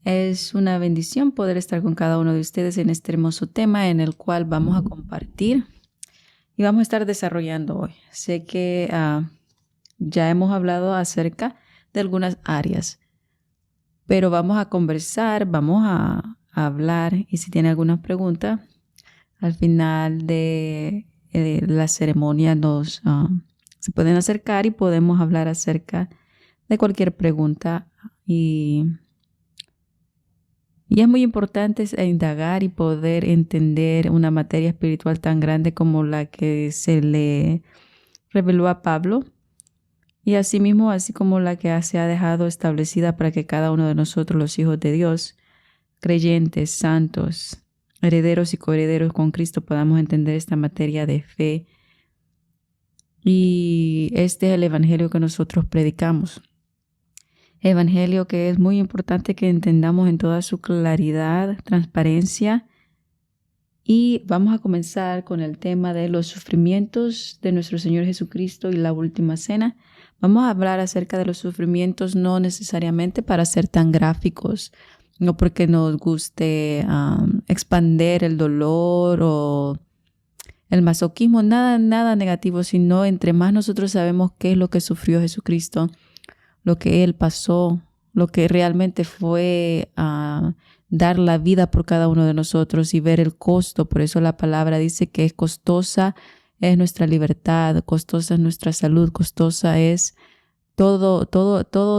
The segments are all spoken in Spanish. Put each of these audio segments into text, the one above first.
Es una bendición poder estar con cada uno de ustedes en este hermoso tema en el cual vamos a compartir y vamos a estar desarrollando hoy. Sé que ya hemos hablado acerca de algunas áreas, pero vamos a conversar, vamos a hablar, y si tiene alguna pregunta, al final de la ceremonia se pueden acercar y podemos hablar acerca de cualquier pregunta. Y es muy importante indagar y poder entender una materia espiritual tan grande como la que se le reveló a Pablo, y asimismo, así como la que se ha dejado establecida para que cada uno de nosotros, los hijos de Dios, creyentes, santos, herederos y coherederos con Cristo, podamos entender esta materia de fe. Y este es el evangelio que nosotros predicamos. Evangelio que es muy importante que entendamos en toda su claridad, transparencia. Y vamos a comenzar con el tema de los sufrimientos de nuestro Señor Jesucristo y la última cena. Vamos a hablar acerca de los sufrimientos, no necesariamente para ser tan gráficos, no porque nos guste expander el dolor o el masoquismo, nada negativo, sino entre más nosotros sabemos qué es lo que sufrió Jesucristo, lo que Él pasó, lo que realmente fue dar la vida por cada uno de nosotros y ver el costo. Por eso la palabra dice que es costosa es nuestra libertad, costosa es nuestra salud, costosa es todo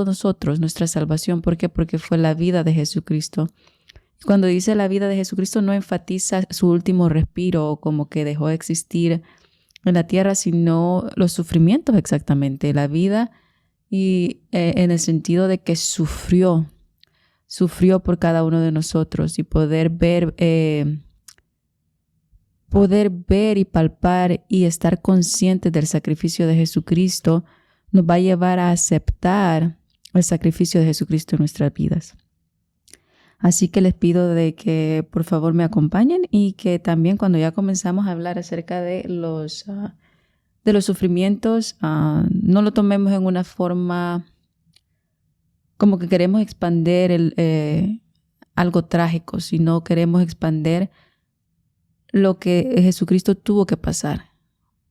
nosotros, nuestra salvación. ¿Por qué? Porque fue la vida de Jesucristo. Cuando dice la vida de Jesucristo no enfatiza su último respiro o como que dejó de existir en la tierra, sino los sufrimientos exactamente, la vida. Y en el sentido de que sufrió por cada uno de nosotros, y poder ver y palpar y estar conscientes del sacrificio de Jesucristo nos va a llevar a aceptar el sacrificio de Jesucristo en nuestras vidas. Así que les pido de que por favor me acompañen, y que también cuando ya comenzamos a hablar acerca de los sufrimientos, no lo tomemos en una forma como que queremos expander algo trágico, sino queremos expander lo que Jesucristo tuvo que pasar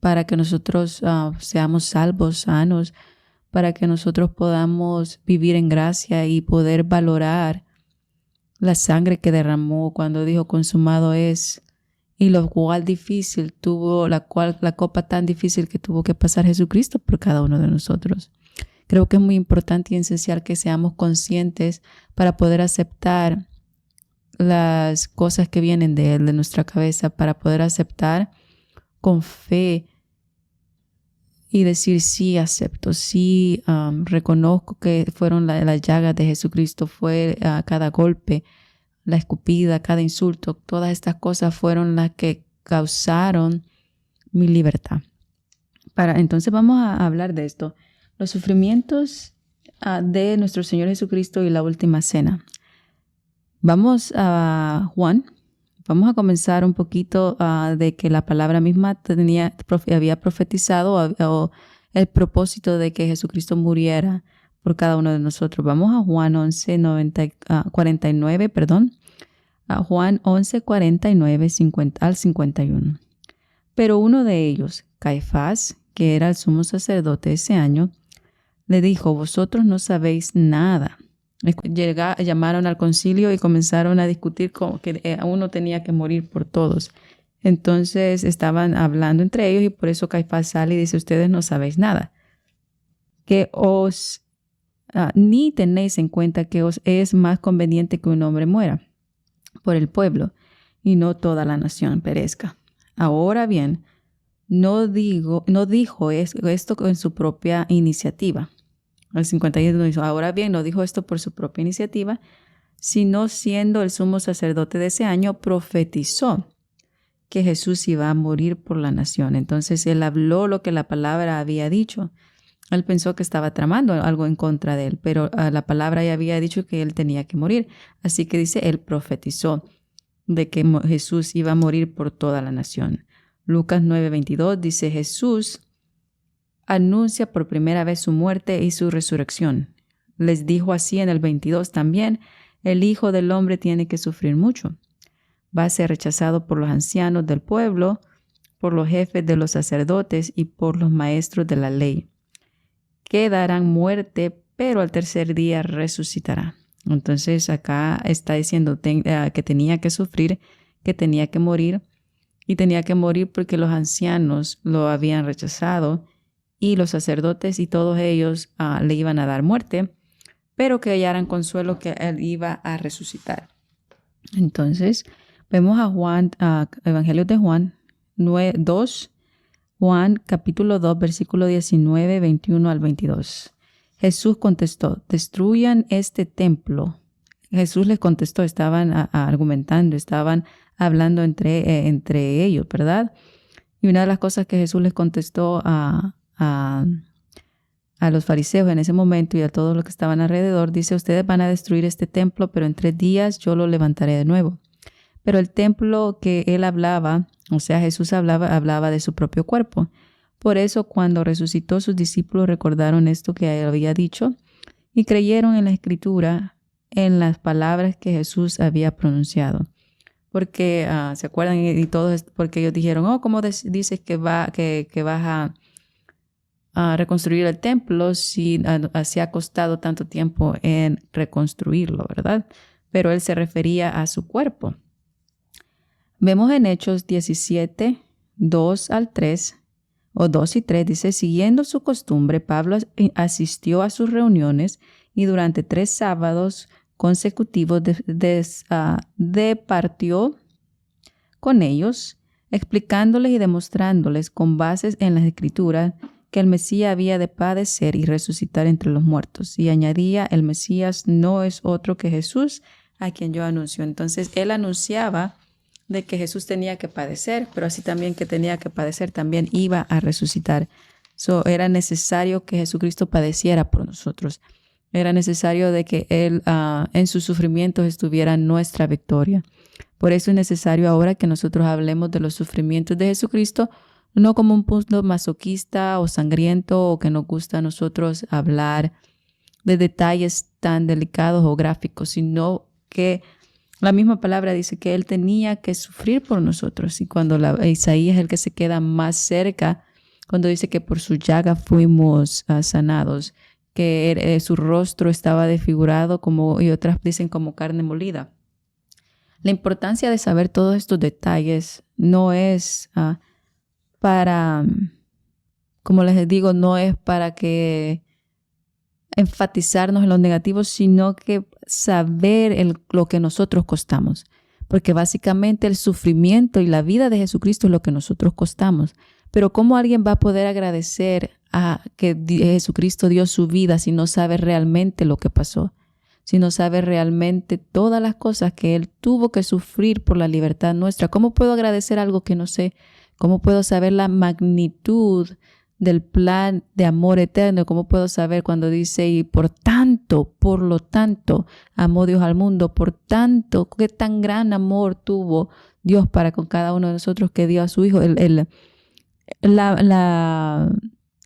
para que nosotros seamos salvos, sanos, para que nosotros podamos vivir en gracia y poder valorar la sangre que derramó cuando dijo consumado es. Y lo cual difícil la copa tan difícil que tuvo que pasar Jesucristo por cada uno de nosotros. Creo que es muy importante y esencial que seamos conscientes para poder aceptar las cosas que vienen de Él, de nuestra cabeza, para poder aceptar con fe y decir sí acepto, sí reconozco que fueron las llagas de Jesucristo, fue cada golpe, la escupida, cada insulto, todas estas cosas fueron las que causaron mi libertad. Entonces vamos a hablar de esto, los sufrimientos de nuestro Señor Jesucristo y la última cena. Vamos a Juan, vamos a comenzar un poquito de que la palabra misma había profetizado o el propósito de que Jesucristo muriera por cada uno de nosotros. Vamos a Juan 49, a Juan 11, 49 al 51. Pero uno de ellos, Caifás, que era el sumo sacerdote ese año, le dijo: vosotros no sabéis nada. Llamaron al concilio y comenzaron a discutir que uno tenía que morir por todos. Entonces estaban hablando entre ellos, y por eso Caifás sale y dice: ustedes no sabéis nada, que ni tenéis en cuenta que os es más conveniente que un hombre muera por el pueblo y no toda la nación perezca. Ahora bien, no dijo esto en su propia iniciativa. El 51 dice: ahora bien, no dijo esto por su propia iniciativa, sino siendo el sumo sacerdote de ese año, profetizó que Jesús iba a morir por la nación. Entonces él habló lo que la palabra había dicho. Él pensó que estaba tramando algo en contra de él, pero la palabra ya había dicho que él tenía que morir. Así que dice, él profetizó de que Jesús iba a morir por toda la nación. Lucas 9:22 dice: Jesús anuncia por primera vez su muerte y su resurrección. Les dijo así en el 22 también: el Hijo del Hombre tiene que sufrir mucho. Va a ser rechazado por los ancianos del pueblo, por los jefes de los sacerdotes y por los maestros de la ley, que darán muerte, pero al tercer día resucitará. Entonces acá está diciendo que tenía que sufrir, que tenía que morir, y tenía que morir porque los ancianos lo habían rechazado y los sacerdotes y todos ellos le iban a dar muerte, pero que hallaran consuelo que él iba a resucitar. Entonces vemos a Juan, Evangelio de Juan 2, Juan capítulo 2, versículo 19, 21 al 22. Jesús contestó, destruyan este templo. Jesús les contestó, estaban argumentando, estaban hablando entre ellos, ¿verdad? Y una de las cosas que Jesús les contestó a los fariseos en ese momento y a todos los que estaban alrededor, dice, ustedes van a destruir este templo, pero en 3 días yo lo levantaré de nuevo. Pero el templo que él hablaba, o sea, Jesús hablaba de su propio cuerpo. Por eso, cuando resucitó, sus discípulos recordaron esto que él había dicho y creyeron en la Escritura, en las palabras que Jesús había pronunciado. Porque, ¿se acuerdan? Y todos, porque ellos dijeron, ¿cómo dices que vas a reconstruir el templo si se ha costado tanto tiempo en reconstruirlo, ¿verdad? Pero él se refería a su cuerpo. Vemos en Hechos 17, 2 al 3, o 2 y 3, dice, siguiendo su costumbre, Pablo asistió a sus reuniones y durante 3 sábados consecutivos departió con ellos, explicándoles y demostrándoles con bases en las Escrituras que el Mesías había de padecer y resucitar entre los muertos. Y añadía, el Mesías no es otro que Jesús, a quien yo anuncio. Entonces, él anunciaba de que Jesús tenía que padecer, pero así también que tenía que padecer, también iba a resucitar. Era necesario que Jesucristo padeciera por nosotros. Era necesario de que Él en sus sufrimientos estuviera nuestra victoria. Por eso es necesario ahora que nosotros hablemos de los sufrimientos de Jesucristo, no como un punto masoquista o sangriento o que nos gusta a nosotros hablar de detalles tan delicados o gráficos, sino que la misma palabra dice que Él tenía que sufrir por nosotros. Y cuando Isaías es el que se queda más cerca, cuando dice que por su llaga fuimos sanados, que su rostro estaba desfigurado y otras dicen como carne molida. La importancia de saber todos estos detalles no es para, como les digo, no es para que enfatizarnos en los negativos, sino que saber lo que nosotros costamos. Porque básicamente el sufrimiento y la vida de Jesucristo es lo que nosotros costamos. Pero ¿cómo alguien va a poder agradecer a que Jesucristo dio su vida si no sabe realmente lo que pasó? Si no sabe realmente todas las cosas que Él tuvo que sufrir por la libertad nuestra. ¿Cómo puedo agradecer algo que no sé? ¿Cómo puedo saber la magnitud del plan de amor eterno? ¿Cómo puedo saber cuando dice, y por lo tanto, amó Dios al mundo? Por tanto, qué tan gran amor tuvo Dios para con cada uno de nosotros que dio a su Hijo. El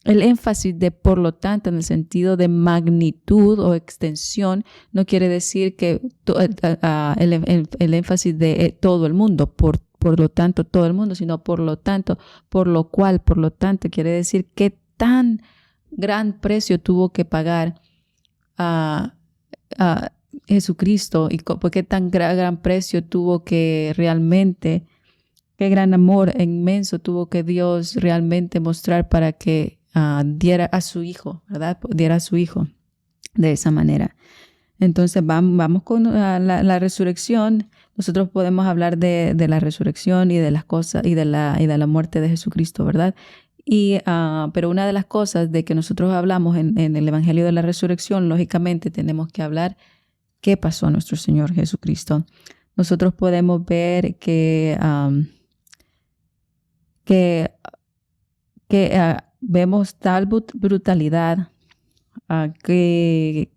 énfasis de por lo tanto en el sentido de magnitud o extensión no quiere decir que el énfasis de todo el mundo, por lo tanto todo el mundo, sino por lo tanto, por lo cual, por lo tanto, quiere decir qué tan gran precio tuvo que pagar a Jesucristo y qué tan gran precio tuvo que realmente, qué gran amor inmenso tuvo que Dios realmente mostrar para que diera a su Hijo, ¿verdad? Diera a su Hijo de esa manera. Entonces vamos con la resurrección. Nosotros podemos hablar de la resurrección y de las cosas y de la muerte de Jesucristo, ¿verdad? Pero una de las cosas de que nosotros hablamos en el Evangelio de la Resurrección, lógicamente tenemos que hablar qué pasó a nuestro Señor Jesucristo. Nosotros podemos ver que vemos tal brutalidad que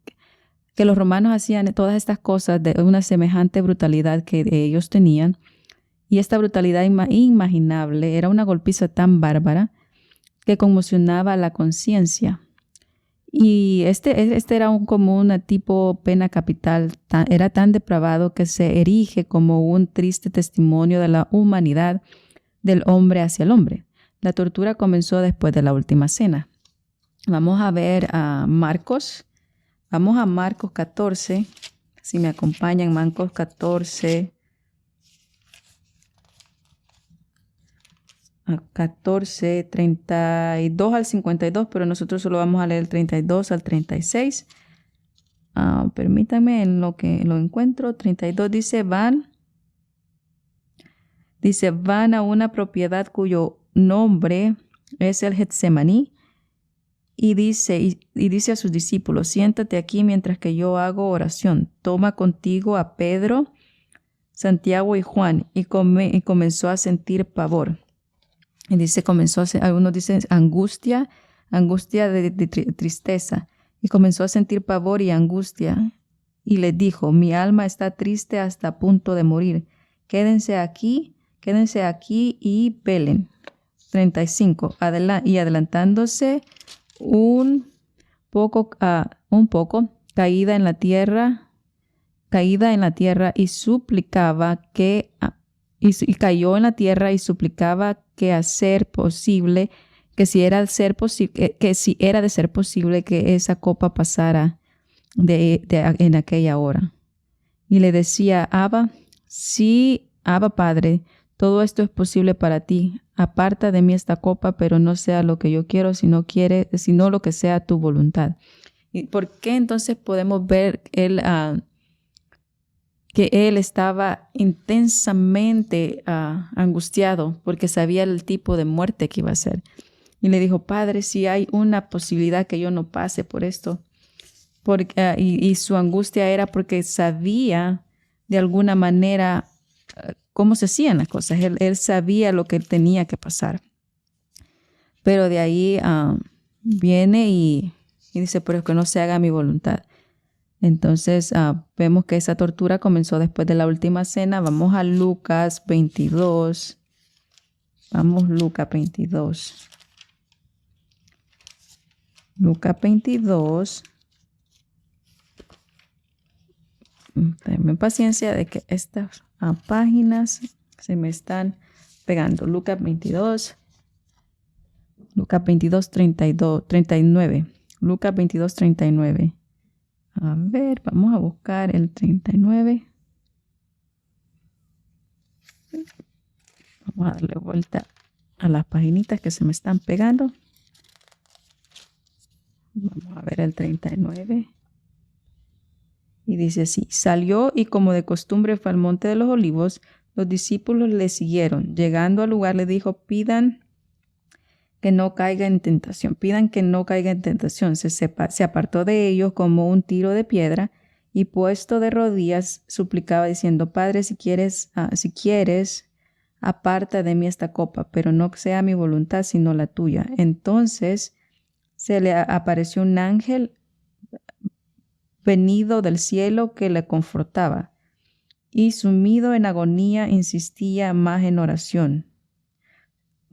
los romanos hacían todas estas cosas de una semejante brutalidad que ellos tenían. Y esta brutalidad inimaginable era una golpiza tan bárbara que conmocionaba la conciencia. Y este era como una tipo pena capital. Era tan depravado que se erige como un triste testimonio de la humanidad del hombre hacia el hombre. La tortura comenzó después de la última cena. Vamos a ver a Marcos. Vamos a Marcos 14. Si me acompañan, Marcos 14. 14, 32 al 52, pero nosotros solo vamos a leer el 32 al 36. Permítanme en lo que lo encuentro. 32 dice, van a una propiedad cuyo nombre es el Getsemaní, y dice a sus discípulos, siéntate aquí mientras que yo hago oración. Toma contigo a Pedro, Santiago y Juan, y comenzó a sentir pavor. Y dice, algunos dicen angustia de tristeza. Y comenzó a sentir pavor y angustia. Y les dijo, mi alma está triste hasta punto de morir. Quédense aquí y velen. 35. Y adelantándose un poco, caída en la tierra, y suplicaba que... Y cayó en la tierra y suplicaba que si era de ser posible que esa copa pasara en aquella hora. Y le decía, Abba Padre, todo esto es posible para ti. Aparta de mí esta copa, pero no sea lo que yo quiero, sino lo que sea tu voluntad. ¿Y por qué entonces podemos ver que él estaba intensamente angustiado porque sabía el tipo de muerte que iba a ser? Y le dijo, Padre, si hay una posibilidad que yo no pase por esto. Y su angustia era porque sabía de alguna manera cómo se hacían las cosas. Él sabía lo que tenía que pasar. Pero de ahí viene y dice, pero que no se haga mi voluntad. Entonces vemos que esa tortura comenzó después de la última cena. Vamos a Lucas 22. Lucas 22. Lucas 22. Tenme paciencia de que estas páginas se me están pegando. Lucas 22. Lucas 22, 39. Lucas 22, 39. A ver, vamos a buscar el 39. Vamos a darle vuelta a las paginitas que se me están pegando. Vamos a ver el 39. Y dice así, salió y como de costumbre fue al monte de los olivos. Los discípulos le siguieron. Llegando al lugar le dijo, pidan que no caiga en tentación. Se apartó de ellos como un tiro de piedra y puesto de rodillas suplicaba diciendo, Padre, si quieres, aparta de mí esta copa, pero no sea mi voluntad sino la tuya. Entonces se le apareció un ángel venido del cielo que le confortaba, y sumido en agonía insistía más en oración.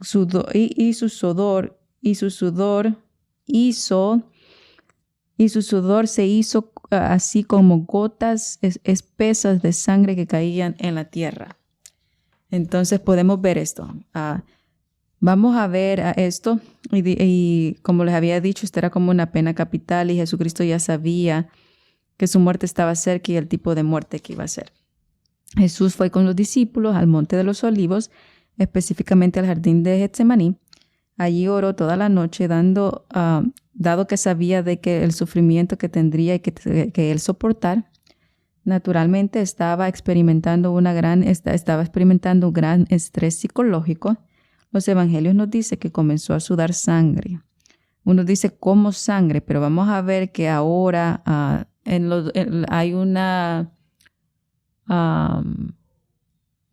Su sudor se hizo así como gotas espesas de sangre que caían en la tierra. Entonces podemos ver esto. Vamos a ver esto. Y como les había dicho, esto era como una pena capital y Jesucristo ya sabía que su muerte estaba cerca y el tipo de muerte que iba a ser. Jesús fue con los discípulos al Monte de los Olivos, específicamente al jardín de Getsemaní. Allí oró toda la noche, dado que sabía de que el sufrimiento que tendría y que él soportar, naturalmente estaba experimentando un gran estrés psicológico. Los evangelios nos dicen que comenzó a sudar sangre. Uno dice como sangre, pero vamos a ver que ahora hay una...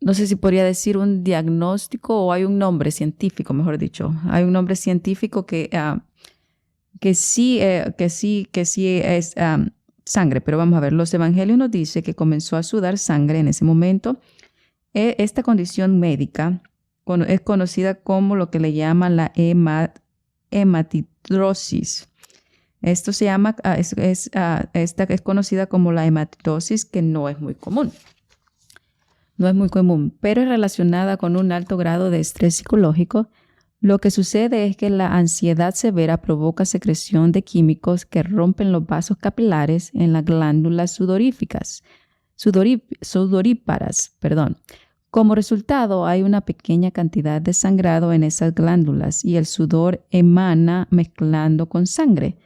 no sé si podría decir un diagnóstico o hay un nombre científico, mejor dicho. Hay un nombre científico que sí es sangre, pero vamos a ver. Los evangelios nos dicen que comenzó a sudar sangre en ese momento. Esta condición médica es conocida como lo que le llaman la hematidrosis. Esto se llama, esta es conocida como la hematosis, que no es muy común. No es muy común, pero es relacionada con un alto grado de estrés psicológico. Lo que sucede es que la ansiedad severa provoca secreción de químicos que rompen los vasos capilares en las glándulas sudoríparas. Como resultado, hay una pequeña cantidad de sangrado en esas glándulas y el sudor emana mezclando con sangre.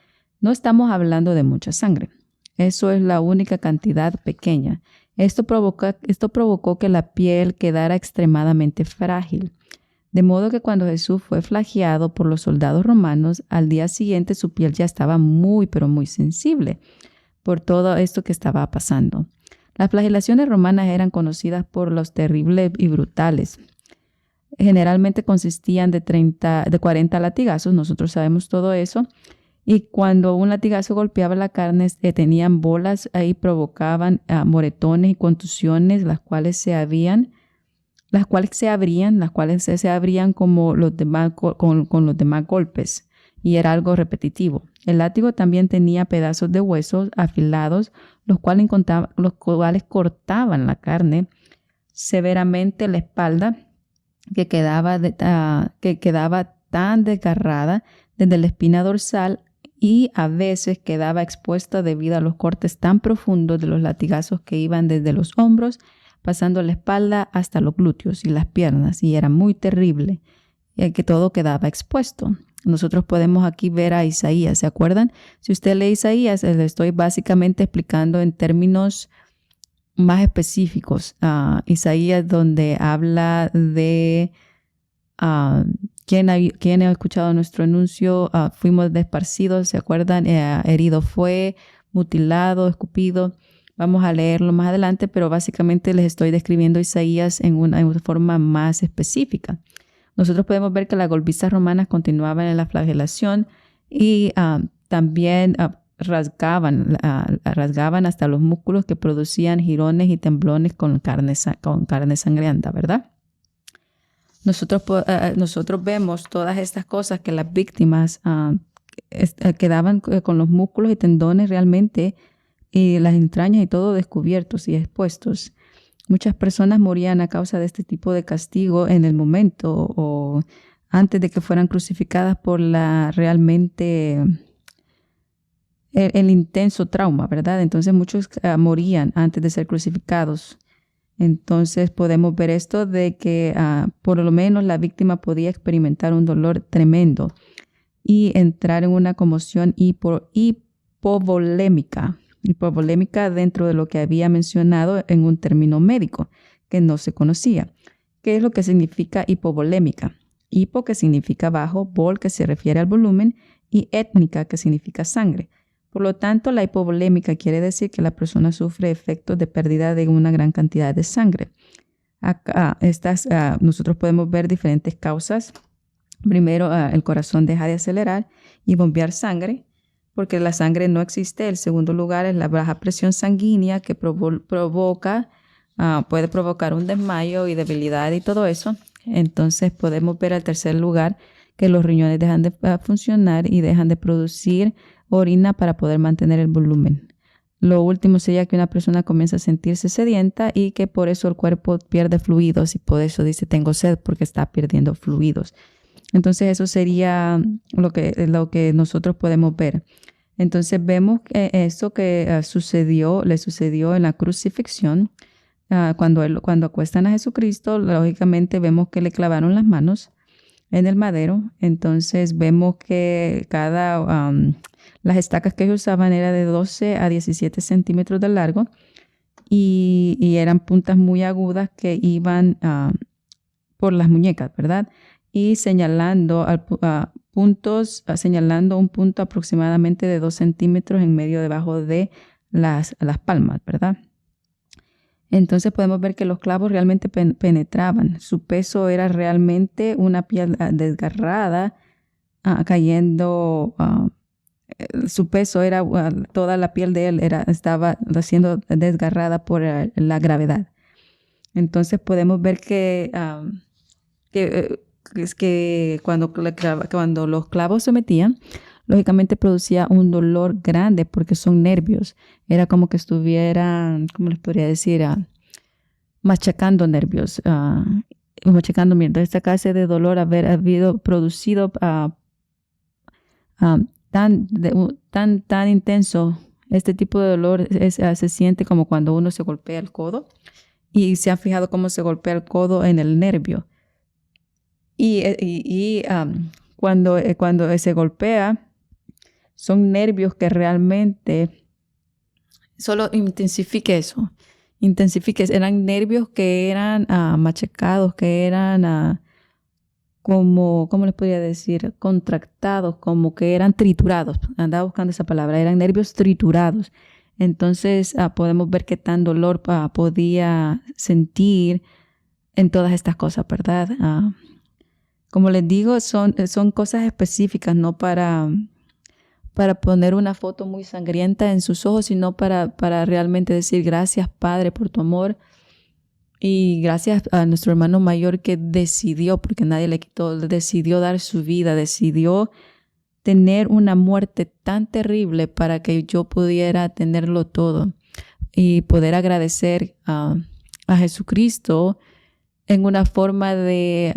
No estamos hablando de mucha sangre. Eso es la única cantidad pequeña. Esto provocó que la piel quedara extremadamente frágil. De modo que cuando Jesús fue flagelado por los soldados romanos, al día siguiente su piel ya estaba muy, pero muy sensible por todo esto que estaba pasando. Las flagelaciones romanas eran conocidas por los terribles y brutales. Generalmente consistían de 40 latigazos, nosotros sabemos todo eso. Y cuando un latigazo golpeaba la carne, tenían bolas ahí, provocaban moretones y contusiones, las cuales se abrían como los demás, con los demás golpes, y era algo repetitivo. El látigo también tenía pedazos de huesos afilados, los cuales cortaban la carne severamente, la espalda, que quedaba tan desgarrada desde la espina dorsal, y a veces quedaba expuesta debido a los cortes tan profundos de los latigazos que iban desde los hombros, pasando la espalda hasta los glúteos y las piernas, y era muy terrible, que todo quedaba expuesto. Nosotros podemos aquí ver a Isaías, ¿se acuerdan? Si usted lee Isaías, le estoy básicamente explicando en términos más específicos. Isaías, donde habla de ¿quién ha escuchado nuestro anuncio? Fuimos desparcidos, ¿se acuerdan? Herido fue, mutilado, escupido. Vamos a leerlo más adelante, pero básicamente les estoy describiendo Isaías en una forma más específica. Nosotros podemos ver que las golpizas romanas continuaban en la flagelación y también rasgaban hasta los músculos, que producían jirones y temblones con carne sangrienta, ¿verdad? Nosotros vemos todas estas cosas, que las víctimas quedaban con los músculos y tendones realmente, y las entrañas y todo descubiertos y expuestos. Muchas personas morían a causa de este tipo de castigo en el momento o antes de que fueran crucificadas por realmente el intenso trauma, ¿verdad? Entonces muchos morían antes de ser crucificados. Entonces podemos ver esto de que por lo menos la víctima podía experimentar un dolor tremendo y entrar en una conmoción hipovolémica dentro de lo que había mencionado en un término médico que no se conocía. ¿Qué es lo que significa hipovolémica? Hipo, que significa bajo, vol, que se refiere al volumen, y étnica, que significa sangre. Por lo tanto, la hipovolémica quiere decir que la persona sufre efectos de pérdida de una gran cantidad de sangre. Acá nosotros podemos ver diferentes causas. Primero, el corazón deja de acelerar y bombear sangre, porque la sangre no existe. El segundo lugar es la baja presión sanguínea, que puede provocar un desmayo y debilidad y todo eso. Entonces podemos ver al tercer lugar que los riñones dejan de funcionar y dejan de producir orina para poder mantener el volumen. Lo último sería que una persona comienza a sentirse sedienta y que por eso el cuerpo pierde fluidos, y por eso dice tengo sed, porque está perdiendo fluidos. Entonces eso sería lo que nosotros podemos ver. Entonces vemos que eso que le sucedió en la crucifixión. Cuando acuestan a Jesucristo, lógicamente vemos que le clavaron las manos en el madero. Entonces vemos que las estacas que ellos usaban era de 12 a 17 centímetros de largo, y eran puntas muy agudas que iban por las muñecas, ¿verdad? Y señalando un punto aproximadamente de 2 centímetros en medio debajo de las palmas, ¿verdad? Entonces podemos ver que los clavos realmente penetraban. Su peso era realmente una piel desgarrada, cayendo. Su peso era, toda la piel de él estaba siendo desgarrada por la gravedad. Entonces podemos ver que cuando los clavos se metían, lógicamente producía un dolor grande porque son nervios. Era como que estuvieran, ¿cómo les podría decir? Machacando nervios, machacando mientras esta clase de dolor haber habido producido tan intenso. Este tipo de dolor se siente como cuando uno se golpea el codo, y se han fijado cómo se golpea el codo en el nervio. Cuando se golpea, son nervios que realmente solo intensifique eso. Eran nervios que eran machacados, que eran como, ¿cómo les podría decir? Contractados, como que eran triturados. Andaba buscando esa palabra. Eran nervios triturados. Entonces podemos ver qué tan dolor podía sentir en todas estas cosas, ¿verdad? Como les digo, son cosas específicas, no para poner una foto muy sangrienta en sus ojos, sino para realmente decir gracias, Padre, por tu amor. Y gracias a nuestro hermano mayor que decidió, porque nadie le quitó, decidió dar su vida, decidió tener una muerte tan terrible para que yo pudiera tenerlo todo y poder agradecer a Jesucristo en una forma de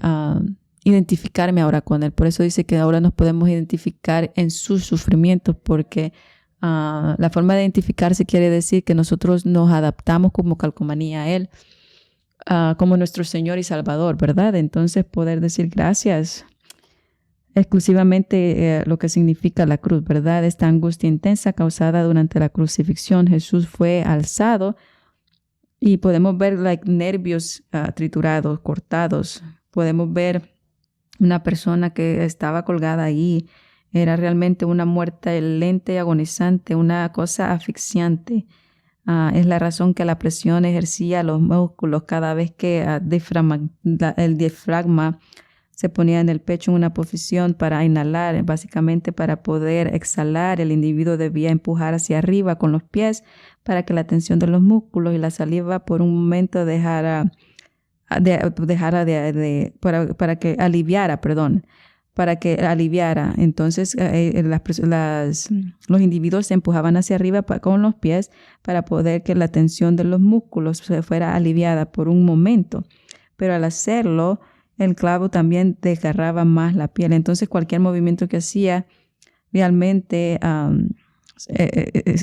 identificarme ahora con Él. Por eso dice que ahora nos podemos identificar en sus sufrimientos, porque la forma de identificarse quiere decir que nosotros nos adaptamos como calcomanía a Él, como nuestro Señor y Salvador, ¿verdad? Entonces poder decir gracias exclusivamente lo que significa la cruz, ¿verdad? Esta angustia intensa causada durante la crucifixión, Jesús fue alzado y podemos ver nervios triturados, cortados. Podemos ver una persona que estaba colgada ahí. Era realmente una muerte lenta y agonizante, una cosa asfixiante. Es la razón que la presión ejercía los músculos cada vez que el diafragma se ponía en el pecho en una posición para inhalar. Básicamente, para poder exhalar, el individuo debía empujar hacia arriba con los pies para que la tensión de los músculos y la saliva por un momento para que aliviara. Entonces los individuos se empujaban hacia arriba con los pies para poder que la tensión de los músculos se fuera aliviada por un momento. Pero al hacerlo, el clavo también desgarraba más la piel. Entonces cualquier movimiento que hacía realmente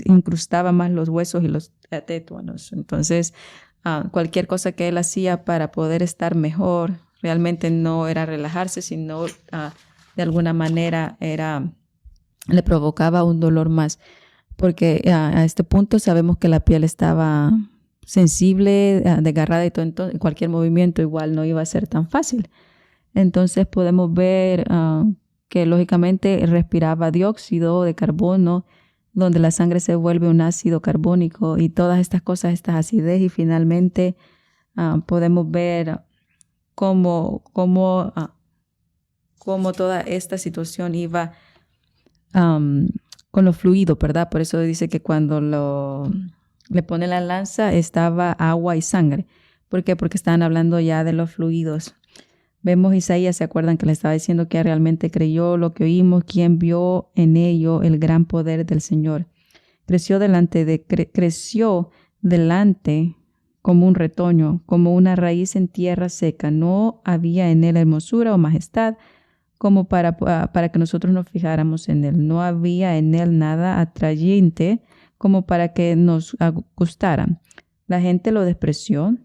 incrustaba más los huesos y los tétuanos. Entonces cualquier cosa que él hacía para poder estar mejor realmente no era relajarse, sino de alguna manera le provocaba un dolor más, porque a este punto sabemos que la piel estaba sensible, desgarrada, y todo, entonces cualquier movimiento igual no iba a ser tan fácil. Entonces podemos ver que lógicamente respiraba dióxido de carbono, donde la sangre se vuelve un ácido carbónico y todas estas cosas, estas acidez, y finalmente podemos ver cómo toda esta situación iba con los fluidos, ¿verdad? Por eso dice que cuando le pone la lanza estaba agua y sangre. ¿Por qué? Porque estaban hablando ya de los fluidos. Vemos Isaías, ¿se acuerdan que le estaba diciendo que realmente creyó lo que oímos? ¿Quién vio en ello el gran poder del Señor? Creció delante como un retoño, como una raíz en tierra seca. No había en él hermosura o majestad como para que nosotros nos fijáramos en él. No había en él nada atrayente como para que nos gustaran. La gente lo despreció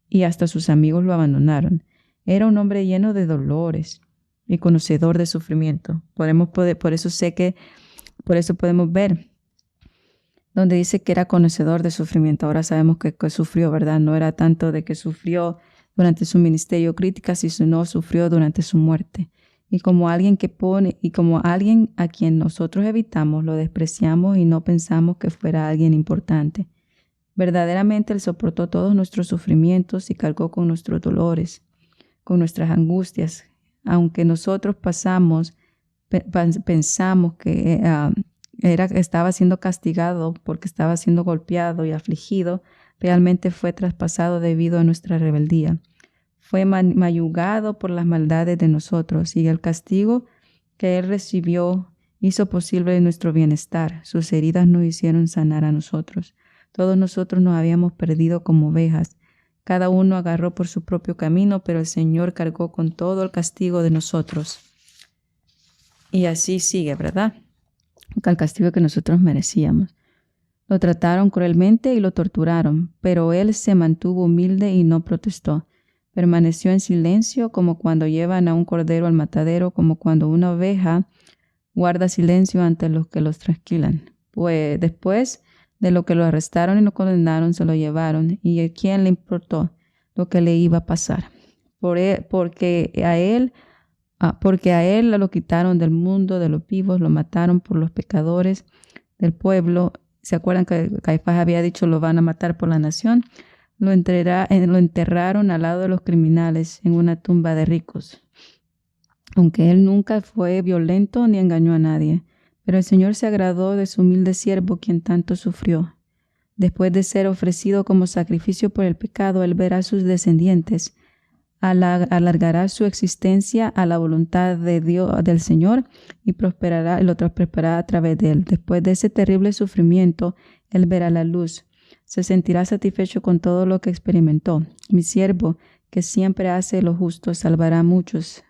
y hasta sus amigos lo abandonaron. Era un hombre lleno de dolores y conocedor de sufrimiento. Por eso podemos ver donde dice que era conocedor de sufrimiento. Ahora sabemos que sufrió, ¿verdad? No era tanto de que sufrió durante su ministerio crítica, sino sufrió durante su muerte. Y como alguien a quien nosotros evitamos, lo despreciamos y no pensamos que fuera alguien importante. Verdaderamente Él soportó todos nuestros sufrimientos y cargó con nuestros dolores, con nuestras angustias. Aunque nosotros pensamos que estaba siendo castigado porque estaba siendo golpeado y afligido, realmente fue traspasado debido a nuestra rebeldía. Fue mayugado por las maldades de nosotros, y el castigo que Él recibió hizo posible nuestro bienestar. Sus heridas nos hicieron sanar a nosotros. Todos nosotros nos habíamos perdido como ovejas. Cada uno agarró por su propio camino, pero el Señor cargó con todo el castigo de nosotros. Y así sigue, ¿verdad? El castigo que nosotros merecíamos. Lo trataron cruelmente y lo torturaron, pero él se mantuvo humilde y no protestó. Permaneció en silencio como cuando llevan a un cordero al matadero, como cuando una oveja guarda silencio ante los que los trasquilan. Pues después de lo que lo arrestaron y lo condenaron, se lo llevaron. ¿Y a quién le importó lo que le iba a pasar? Porque a él lo quitaron del mundo de los vivos, lo mataron por los pecadores del pueblo. ¿Se acuerdan que Caifás había dicho lo van a matar por la nación? Lo enterraron al lado de los criminales en una tumba de ricos. Aunque él nunca fue violento ni engañó a nadie. Pero el Señor se agradó de su humilde siervo, quien tanto sufrió. Después de ser ofrecido como sacrificio por el pecado, él verá a sus descendientes. Alargará su existencia a la voluntad de Dios, del Señor, y prosperará, lo prosperará a través de él. Después de ese terrible sufrimiento, él verá la luz. Se sentirá satisfecho con todo lo que experimentó. Mi siervo, que siempre hace lo justo, salvará a muchos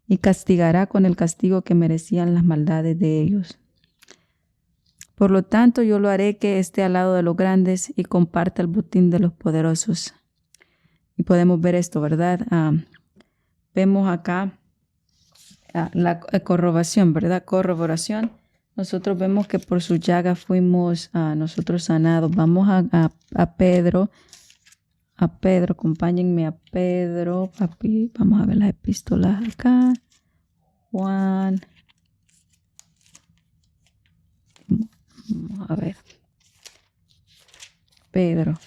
y castigará con el castigo que merecían las maldades de ellos. Por lo tanto, yo lo haré que esté al lado de los grandes y comparta el botín de los poderosos. Y podemos ver esto, ¿verdad? Vemos acá la corroboración, ¿verdad? Corroboración. Nosotros vemos que por su llaga fuimos nosotros sanados. Vamos a Pedro. A Pedro, acompáñenme a Pedro. Papi, vamos a ver las epístolas acá. Juan. Vamos a ver. Pedro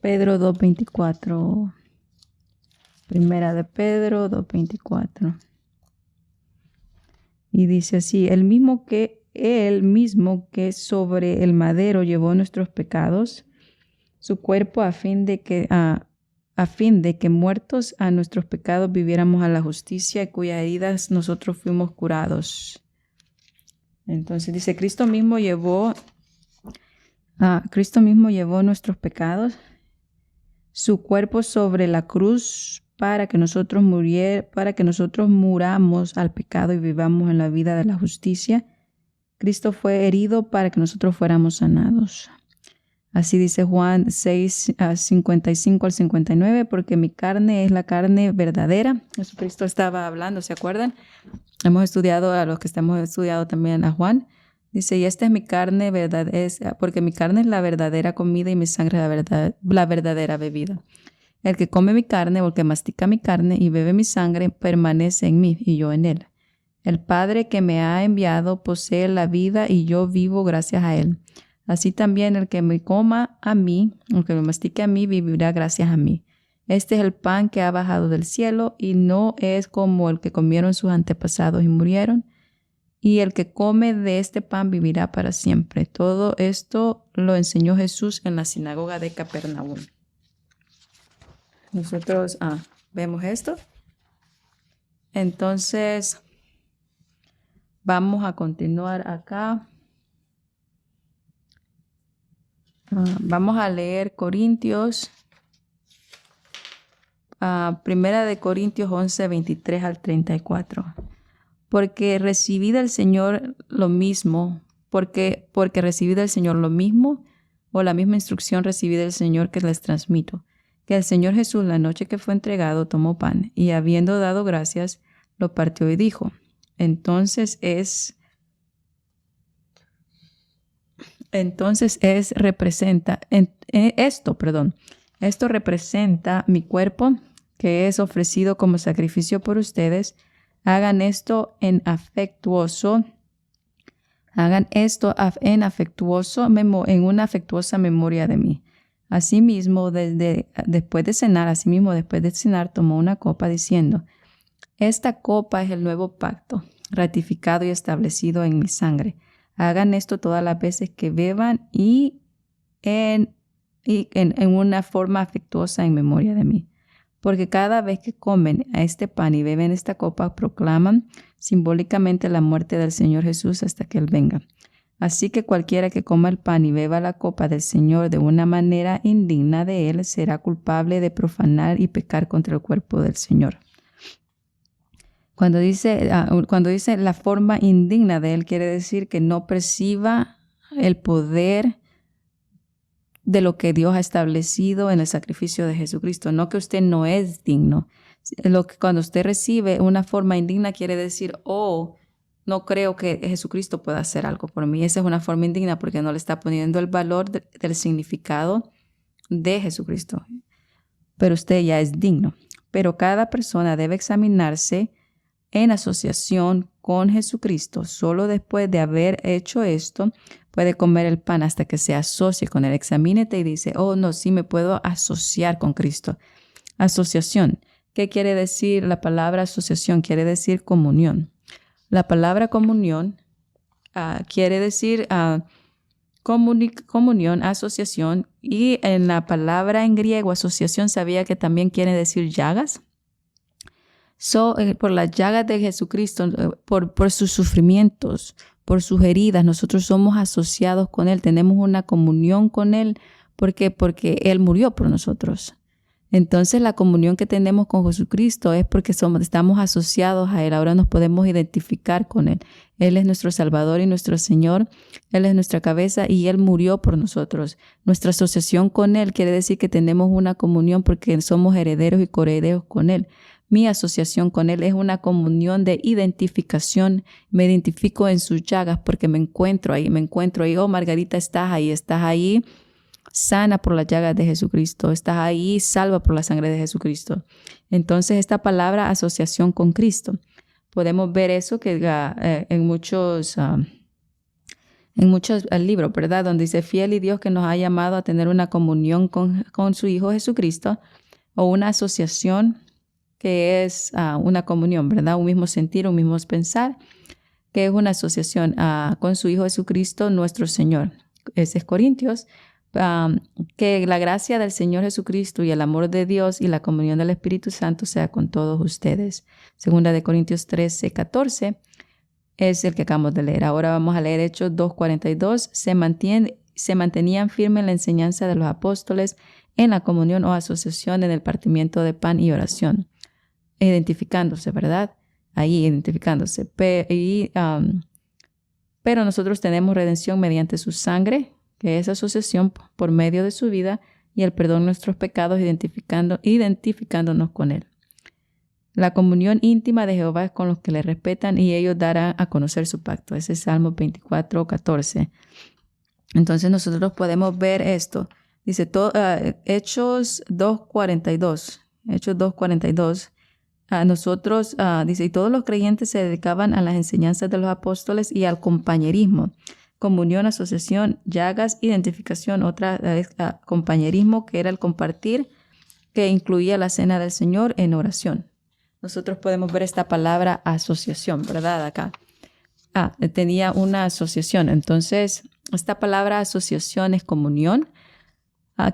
2:24. Primera de Pedro 2:24. Y dice así: él mismo que sobre el madero llevó nuestros pecados, su cuerpo a fin de que muertos a nuestros pecados viviéramos a la justicia, y cuyas heridas nosotros fuimos curados. Entonces dice, Cristo mismo llevó nuestros pecados, su cuerpo sobre la cruz, para que nosotros muramos al pecado y vivamos en la vida de la justicia. Cristo fue herido para que nosotros fuéramos sanados. Así dice Juan 6, 55 al 59, porque mi carne es la carne verdadera. Jesucristo estaba hablando, ¿se acuerdan? Hemos estudiado, a los que hemos estudiado también a Juan. Dice, y esta es mi carne, porque mi carne es la verdadera comida y mi sangre es la verdadera bebida. El que come mi carne o el que mastica mi carne y bebe mi sangre permanece en mí y yo en él. El Padre que me ha enviado posee la vida y yo vivo gracias a él. Así también el que me coma a mí, el que me mastique a mí, vivirá gracias a mí. Este es el pan que ha bajado del cielo y no es como el que comieron sus antepasados y murieron. Y el que come de este pan vivirá para siempre. Todo esto lo enseñó Jesús en la sinagoga de Capernaum. Nosotros vemos esto. Entonces, vamos a continuar acá. Vamos a leer Corintios. Primera de Corintios 11, 23 al 34. Porque recibí del Señor lo mismo, porque recibí del Señor lo mismo, o la misma instrucción recibí del Señor que les transmito, que el Señor Jesús, la noche que fue entregado, tomó pan, y habiendo dado gracias, lo partió y dijo, esto representa mi cuerpo, que es ofrecido como sacrificio por ustedes. Hagan esto en una afectuosa memoria de mí. Asimismo, después de cenar, tomó una copa diciendo, esta copa es el nuevo pacto, ratificado y establecido en mi sangre. Hagan esto todas las veces que beban y en una forma afectuosa en memoria de mí. porque cada vez que comen a este pan y beben esta copa, proclaman simbólicamente la muerte del Señor Jesús hasta que Él venga. Así que cualquiera que coma el pan y beba la copa del Señor de una manera indigna de Él, será culpable de profanar y pecar contra el cuerpo del Señor. Cuando dice la forma indigna de Él, quiere decir que no perciba el poder de lo que Dios ha establecido en el sacrificio de Jesucristo. No que usted no es digno. Cuando usted recibe una forma indigna, quiere decir, no creo que Jesucristo pueda hacer algo por mí. Esa es una forma indigna porque no le está poniendo el valor del significado de Jesucristo. Pero usted ya es digno. Pero cada persona debe examinarse en asociación con Jesucristo. Solo después de haber hecho esto, puede comer el pan hasta que se asocie con Él. Examínate y dice, no, sí me puedo asociar con Cristo. Asociación. ¿Qué quiere decir la palabra asociación? Quiere decir comunión. La palabra comunión quiere decir comunión, asociación. Y en la palabra en griego, asociación, ¿sabía que también quiere decir llagas? Por las llagas de Jesucristo, por sus sufrimientos, por sus heridas, nosotros somos asociados con Él, tenemos una comunión con Él. ¿Por qué? Porque Él murió por nosotros. Entonces la comunión que tenemos con Jesucristo es porque estamos asociados a Él. Ahora nos podemos identificar con Él. Él es nuestro Salvador y nuestro Señor. Él es nuestra cabeza y Él murió por nosotros. Nuestra asociación con Él quiere decir que tenemos una comunión porque somos herederos y coherederos con Él. Mi asociación con Él es una comunión de identificación. Me identifico en sus llagas porque me encuentro ahí. Margarita, estás ahí. Sana por las llagas de Jesucristo, estás ahí, salva por la sangre de Jesucristo. Entonces esta palabra asociación con Cristo, podemos ver eso que en muchos libros, ¿verdad? Donde dice fiel y Dios que nos ha llamado a tener una comunión con su Hijo Jesucristo, o una asociación que es una comunión, ¿verdad? Un mismo sentir, un mismo pensar, que es una asociación con su Hijo Jesucristo, nuestro Señor. Ese es Corintios. Que la gracia del Señor Jesucristo y el amor de Dios y la comunión del Espíritu Santo sea con todos ustedes. Segunda de Corintios 13:14 es el que acabamos de leer. Ahora vamos a leer Hechos 2:42. Se mantenían firmes en la enseñanza de los apóstoles, en la comunión o asociación, en el partimiento de pan y oración. Identificándose, ¿verdad? Ahí identificándose. Pero nosotros tenemos redención mediante su sangre, que es asociación por medio de su vida y el perdón de nuestros pecados, identificándonos con Él. La comunión íntima de Jehová es con los que le respetan y ellos darán a conocer su pacto. Ese es Salmo 24:14. Entonces nosotros podemos ver esto. Dice Hechos 2:42. Hechos 2:42. Nosotros, dice, y todos los creyentes se dedicaban a las enseñanzas de los apóstoles y al compañerismo. Comunión, asociación, llagas, identificación, otra es compañerismo, que era el compartir, que incluía la cena del Señor en oración. Nosotros podemos ver esta palabra asociación, ¿verdad? Acá. Tenía una asociación. Entonces, esta palabra asociación es comunión,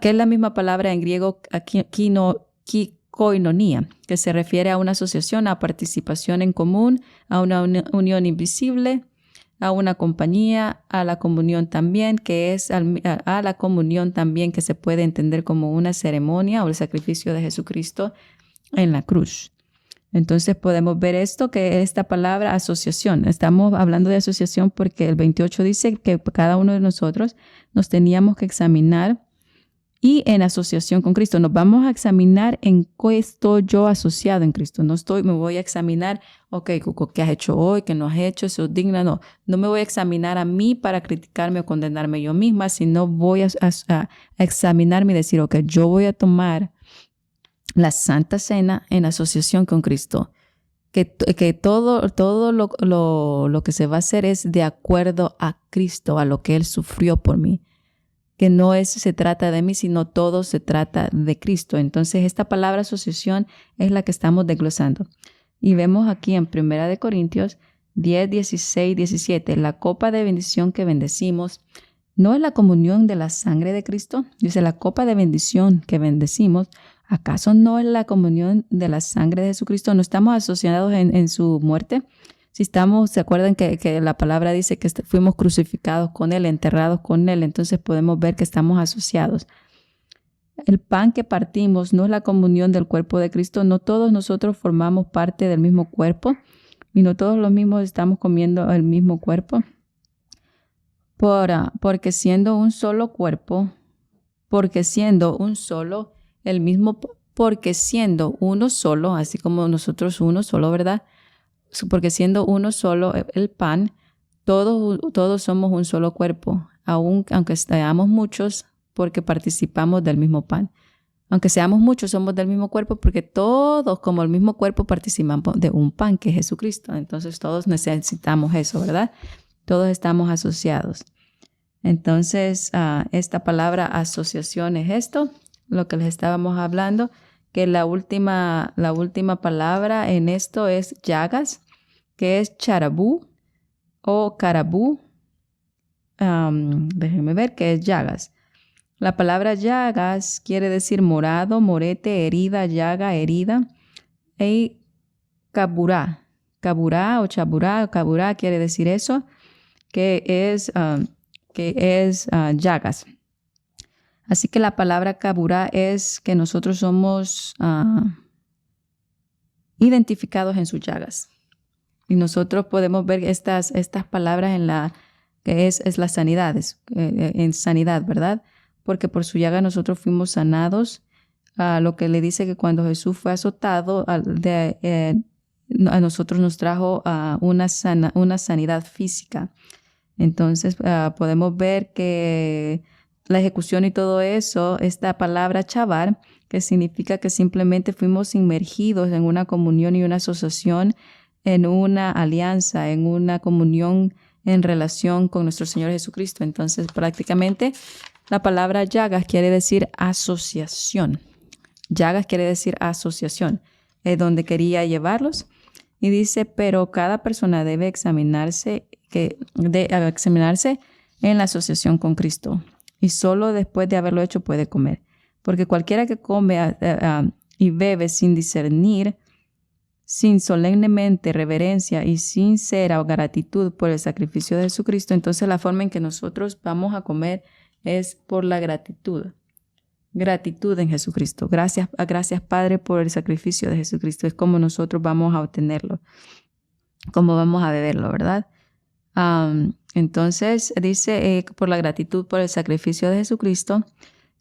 que es la misma palabra en griego koinonia, que se refiere a una asociación, a participación en común, a una unión invisible, a una compañía, a la comunión también, que es a la comunión también que se puede entender como una ceremonia o el sacrificio de Jesucristo en la cruz. Entonces podemos ver esto, que esta palabra asociación. Estamos hablando de asociación porque el 28 dice que cada uno de nosotros nos teníamos que examinar y en asociación con Cristo. Nos vamos a examinar en qué estoy yo asociado en Cristo. Me voy a examinar, Cuco, ¿qué has hecho hoy? ¿Qué no has hecho? ¿Eso es digna? No me voy a examinar a mí para criticarme o condenarme yo misma, sino voy a examinarme y decir, yo voy a tomar la Santa Cena en asociación con Cristo. Que todo lo que se va a hacer es de acuerdo a Cristo, a lo que Él sufrió por mí. Que no se trata de mí, sino todo se trata de Cristo. Entonces, esta palabra asociación es la que estamos desglosando. Y vemos aquí en 1 Corintios 10, 16, 17, la copa de bendición que bendecimos, ¿no es la comunión de la sangre de Cristo? Dice, la copa de bendición que bendecimos, ¿Acaso no es la comunión de la sangre de Jesucristo? ¿No estamos asociados en su muerte? Si estamos, ¿se acuerdan que la palabra dice que fuimos crucificados con Él, enterrados con Él? Entonces podemos ver que estamos asociados. El pan que partimos no es la comunión del cuerpo de Cristo. No todos nosotros formamos parte del mismo cuerpo y no todos los mismos estamos comiendo el mismo cuerpo. Porque siendo un solo cuerpo, porque siendo un solo, el mismo, porque siendo uno solo, así como nosotros uno solo, ¿verdad? Porque siendo uno solo el pan, todos somos un solo cuerpo, aunque seamos muchos, porque participamos del mismo pan. Aunque seamos muchos, somos del mismo cuerpo, porque todos, como el mismo cuerpo, participamos de un pan, que es Jesucristo. Entonces todos necesitamos eso, ¿verdad? Todos estamos asociados. Entonces, esta palabra asociación es esto, lo que les estábamos hablando, que la última palabra en esto es llagas, que es charabú o carabú. Déjenme ver qué es llagas. La palabra llagas quiere decir morado, morete, herida, llaga, herida. Y caburá o caburá quiere decir eso, que es llagas. Así que la palabra caburá es que nosotros somos identificados en sus llagas. Y nosotros podemos ver estas palabras en que es las sanidades, en sanidad, ¿verdad? Porque por su llaga nosotros fuimos sanados. Lo que le dice que cuando Jesús fue azotado, a nosotros nos trajo una sanidad física. Entonces podemos ver que la ejecución y todo eso, esta palabra chavar, que significa que simplemente fuimos inmergidos en una comunión y una asociación, en una alianza, en una comunión en relación con nuestro Señor Jesucristo. Entonces prácticamente la palabra llagas quiere decir asociación. Llagas quiere decir asociación. Es donde quería llevarlos. Y dice, pero cada persona debe examinarse en la asociación con Cristo. Y solo después de haberlo hecho puede comer. Porque cualquiera que come y bebe sin discernir, sin solemnemente reverencia y sincera gratitud por el sacrificio de Jesucristo, entonces la forma en que nosotros vamos a comer es por la gratitud. Gratitud en Jesucristo. Gracias Padre por el sacrificio de Jesucristo. Es como nosotros vamos a obtenerlo, como vamos a beberlo, ¿verdad? Entonces dice, por la gratitud por el sacrificio de Jesucristo,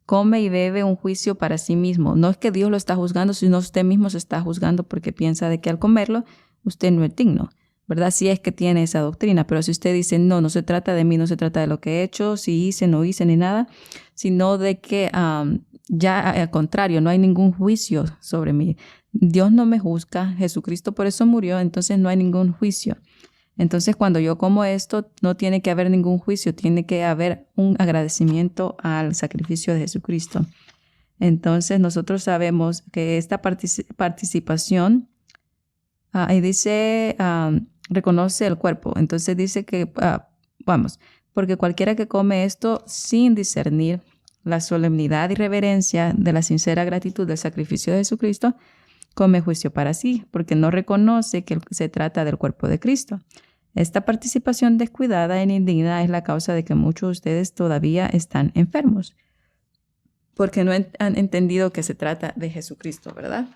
come y bebe un juicio para sí mismo. No es que Dios lo está juzgando, sino usted mismo se está juzgando porque piensa de que al comerlo usted no es digno, ¿verdad? Si es que tiene esa doctrina, pero si usted dice, no se trata de mí, no se trata de lo que he hecho, si hice, no hice, ni nada, sino de que ya al contrario, no hay ningún juicio sobre mí. Dios no me juzga, Jesucristo por eso murió, entonces no hay ningún juicio. Entonces cuando yo como esto, no tiene que haber ningún juicio, tiene que haber un agradecimiento al sacrificio de Jesucristo. Entonces nosotros sabemos que esta participación, y dice, reconoce el cuerpo. Entonces dice que, porque cualquiera que come esto sin discernir la solemnidad y reverencia de la sincera gratitud del sacrificio de Jesucristo, come juicio para sí, porque no reconoce que se trata del cuerpo de Cristo. Esta participación descuidada e indigna es la causa de que muchos de ustedes todavía están enfermos, porque no han entendido que se trata de Jesucristo, ¿verdad?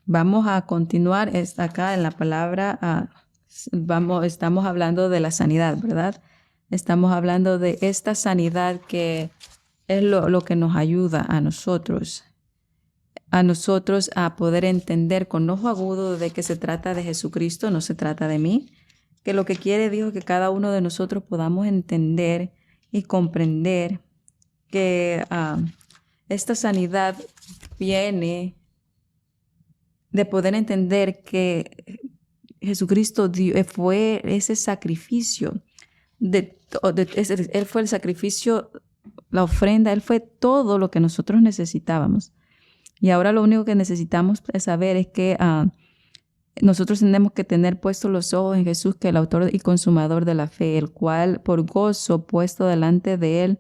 Vamos a continuar acá en la palabra, estamos hablando de la sanidad, ¿verdad? Estamos hablando de esta sanidad que es lo que nos ayuda a nosotros a poder entender con ojo agudo de que se trata de Jesucristo, no se trata de mí, que lo que quiere Dios es que cada uno de nosotros podamos entender y comprender que esta sanidad viene de poder entender que Jesucristo fue ese sacrificio, Él fue el sacrificio, la ofrenda, Él fue todo lo que nosotros necesitábamos. Y ahora lo único que necesitamos saber es que nosotros tenemos que tener puestos los ojos en Jesús, que es el autor y consumador de la fe, el cual por gozo puesto delante de Él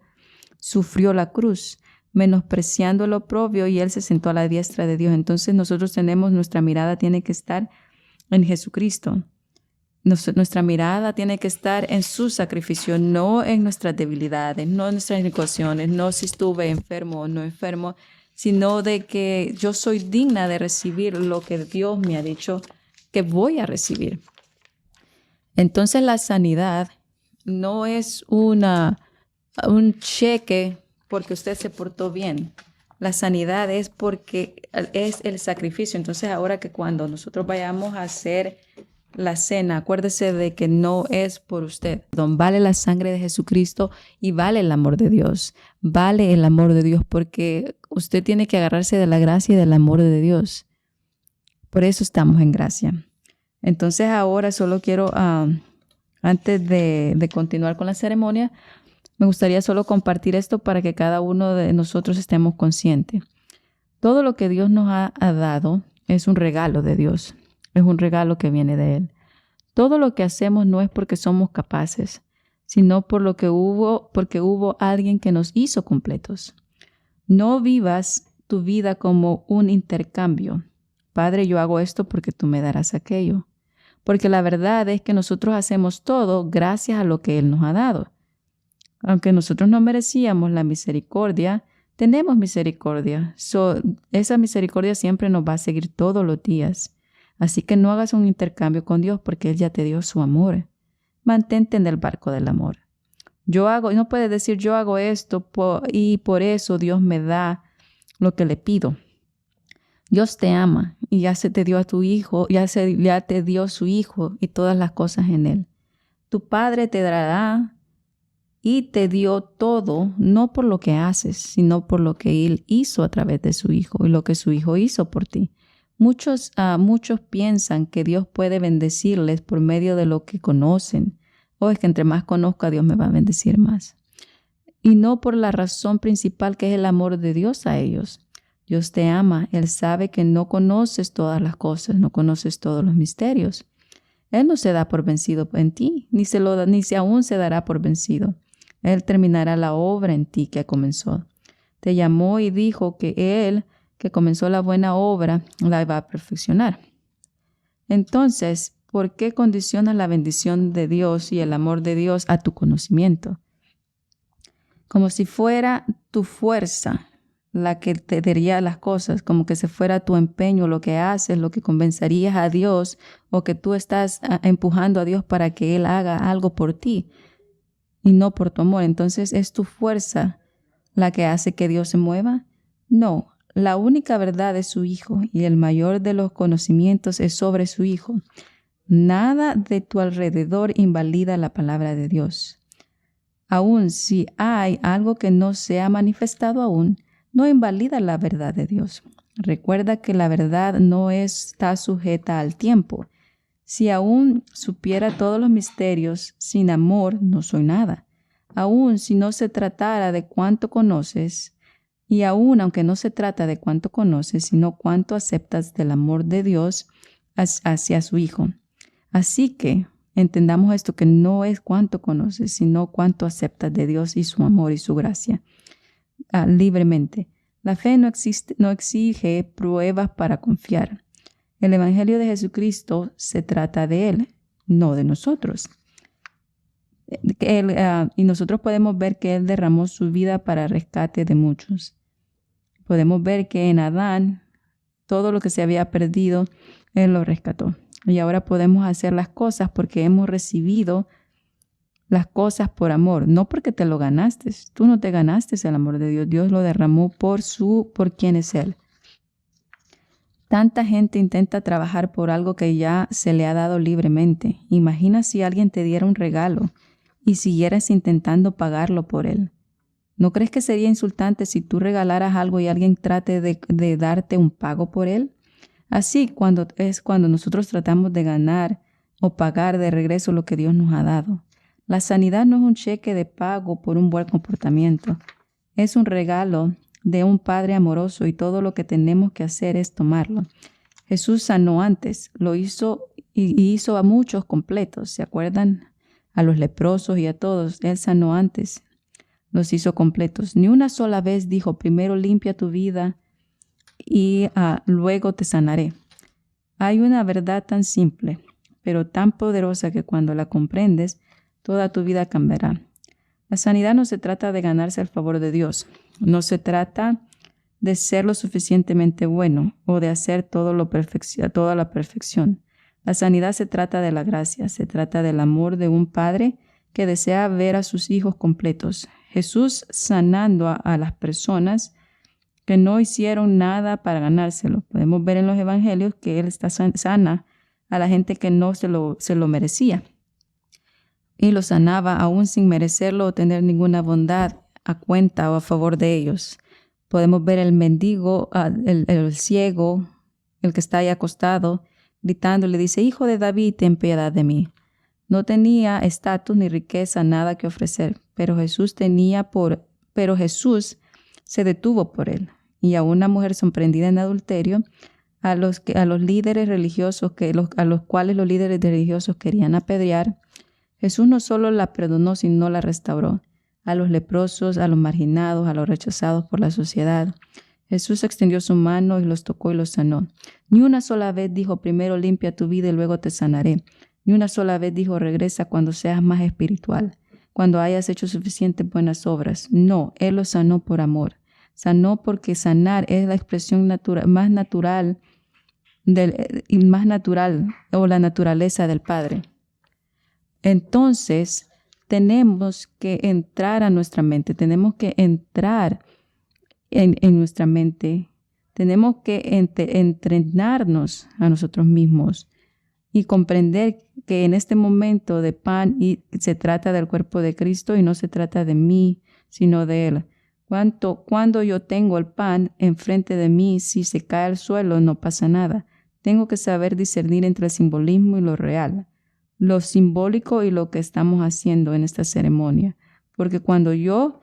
sufrió la cruz, menospreciando el oprobio, y Él se sentó a la diestra de Dios. Entonces nuestra mirada tiene que estar en Jesucristo. Nuestra mirada tiene que estar en su sacrificio, no en nuestras debilidades, no en nuestras ecuaciones, no si estuve enfermo o no enfermo, sino de que yo soy digna de recibir lo que Dios me ha dicho que voy a recibir. Entonces la sanidad no es un cheque porque usted se portó bien. La sanidad es porque es el sacrificio. Entonces ahora que cuando nosotros vayamos a hacer la cena, acuérdese de que no es por usted. Vale la sangre de Jesucristo y vale el amor de Dios. Vale el amor de Dios porque usted tiene que agarrarse de la gracia y del amor de Dios. Por eso estamos en gracia. Entonces ahora solo quiero, antes de continuar con la ceremonia, me gustaría solo compartir esto para que cada uno de nosotros estemos conscientes. Todo lo que Dios nos ha dado es un regalo de Dios. Es un regalo que viene de Él. Todo lo que hacemos no es porque somos capaces, sino porque hubo alguien que nos hizo completos. No vivas tu vida como un intercambio. Padre, yo hago esto porque tú me darás aquello. Porque la verdad es que nosotros hacemos todo gracias a lo que Él nos ha dado. Aunque nosotros no merecíamos la misericordia, tenemos misericordia. Esa misericordia siempre nos va a seguir todos los días. Así que no hagas un intercambio con Dios porque Él ya te dio su amor. Mantente en el barco del amor. No puedes decir yo hago esto y por eso Dios me da lo que le pido. Dios te ama y ya se te dio a tu hijo, ya te dio su hijo y todas las cosas en Él. Tu Padre te dará y te dio todo, no por lo que haces, sino por lo que Él hizo a través de su hijo y lo que su hijo hizo por ti. Muchos piensan que Dios puede bendecirles por medio de lo que conocen. Es que entre más conozca, Dios me va a bendecir más. Y no por la razón principal que es el amor de Dios a ellos. Dios te ama. Él sabe que no conoces todas las cosas, no conoces todos los misterios. Él no se da por vencido en ti, ni aún se dará por vencido. Él terminará la obra en ti que comenzó. Te llamó y dijo que Él, que comenzó la buena obra, la va a perfeccionar. Entonces, ¿por qué condicionas la bendición de Dios y el amor de Dios a tu conocimiento? Como si fuera tu fuerza la que te daría las cosas, como que si fuera tu empeño, lo que haces, lo que convencerías a Dios o que tú estás empujando a Dios para que Él haga algo por ti y no por tu amor. Entonces, ¿es tu fuerza la que hace que Dios se mueva? No. La única verdad es su Hijo y el mayor de los conocimientos es sobre su Hijo. Nada de tu alrededor invalida la palabra de Dios. Aun si hay algo que no se ha manifestado aún, no invalida la verdad de Dios. Recuerda que la verdad no está sujeta al tiempo. Si aún supiera todos los misterios, sin amor no soy nada. Aun si no se tratara de cuánto conoces, y aún aunque no se trata de cuánto conoces, sino cuánto aceptas del amor de Dios hacia su Hijo. Así que entendamos esto, que no es cuánto conoces, sino cuánto aceptas de Dios y su amor y su gracia libremente. La fe no exige pruebas para confiar. El Evangelio de Jesucristo se trata de Él, no de nosotros. Y nosotros podemos ver que Él derramó su vida para rescate de muchos. Podemos ver que en Adán, todo lo que se había perdido, Él lo rescató. Y ahora podemos hacer las cosas porque hemos recibido las cosas por amor, no porque te lo ganaste. Tú no te ganaste el amor de Dios. Dios lo derramó por quien es Él. Tanta gente intenta trabajar por algo que ya se le ha dado libremente. Imagina si alguien te diera un regalo y siguieras intentando pagarlo por él. ¿No crees que sería insultante si tú regalaras algo y alguien trate de darte un pago por él? Así cuando nosotros tratamos de ganar o pagar de regreso lo que Dios nos ha dado. La sanidad no es un cheque de pago por un buen comportamiento. Es un regalo de un Padre amoroso y todo lo que tenemos que hacer es tomarlo. Jesús sanó antes, lo hizo y hizo a muchos completos. ¿Se acuerdan? A los leprosos y a todos. Él sanó antes. los hizo completos. Ni una sola vez dijo, primero limpia tu vida y luego te sanaré. Hay una verdad tan simple, pero tan poderosa que cuando la comprendes, toda tu vida cambiará. La sanidad no se trata de ganarse el favor de Dios. No se trata de ser lo suficientemente bueno o de hacer toda la perfección. La sanidad se trata de la gracia, se trata del amor de un padre que desea ver a sus hijos completos. Jesús sanando a las personas que no hicieron nada para ganárselo. Podemos ver en los evangelios que Él sana a la gente que no se lo merecía. Y lo sanaba aún sin merecerlo o tener ninguna bondad a cuenta o a favor de ellos. Podemos ver el mendigo, el ciego, el que está ahí acostado, gritando, le dice, Hijo de David, ten piedad de mí. No tenía estatus ni riqueza, nada que ofrecer, pero Jesús se detuvo por él. Y a una mujer sorprendida en adulterio, a los líderes religiosos, a los cuales los líderes religiosos querían apedrear, Jesús no solo la perdonó, sino la restauró. A los leprosos, a los marginados, a los rechazados por la sociedad. Jesús extendió su mano y los tocó y los sanó. Ni una sola vez dijo, primero limpia tu vida y luego te sanaré. Ni una sola vez dijo, regresa cuando seas más espiritual, cuando hayas hecho suficientes buenas obras. No, Él los sanó por amor. Sanó porque sanar es la expresión más natural o la naturaleza del Padre. Entonces, tenemos que entrar a nuestra mente, tenemos que entrar en nuestra mente, tenemos que entrenarnos a nosotros mismos y comprender que en este momento de pan se trata del cuerpo de Cristo y no se trata de mí, sino de Él. Cuando yo tengo el pan enfrente de mí, si se cae al suelo no pasa nada. Tengo que saber discernir entre el simbolismo y lo real, lo simbólico y lo que estamos haciendo en esta ceremonia. Porque cuando yo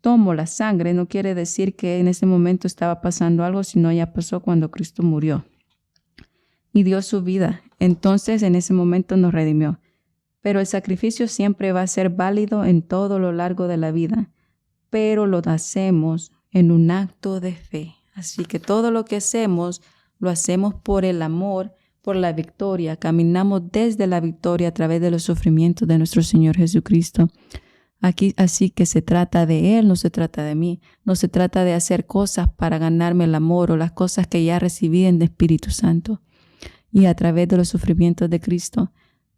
tomo la sangre, no quiere decir que en ese momento estaba pasando algo, sino ya pasó cuando Cristo murió y dio su vida. Entonces en ese momento nos redimió. Pero el sacrificio siempre va a ser válido en todo lo largo de la vida, pero lo hacemos en un acto de fe. Así que todo lo que hacemos, lo hacemos por el amor, por la victoria. Caminamos desde la victoria a través de los sufrimientos de nuestro Señor Jesucristo. Así que se trata de Él, no se trata de mí. No se trata de hacer cosas para ganarme el amor o las cosas que ya recibí en el Espíritu Santo. Y a través de los sufrimientos de Cristo,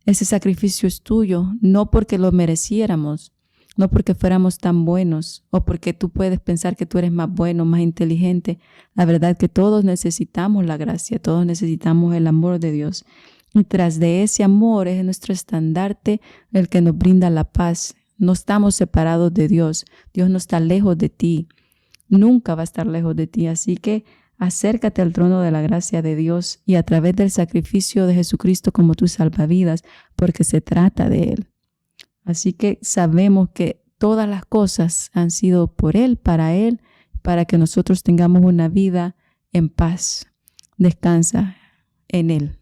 ese sacrificio es tuyo, no porque lo mereciéramos, no porque fuéramos tan buenos o porque tú puedes pensar que tú eres más bueno, más inteligente. La verdad es que todos necesitamos la gracia, todos necesitamos el amor de Dios. Y tras de ese amor es nuestro estandarte el que nos brinda la paz. No estamos separados de Dios. Dios no está lejos de ti. Nunca va a estar lejos de ti. Así que acércate al trono de la gracia de Dios y a través del sacrificio de Jesucristo como tu salvavidas, porque se trata de Él. Así que sabemos que todas las cosas han sido por Él, para que nosotros tengamos una vida en paz. Descansa en Él.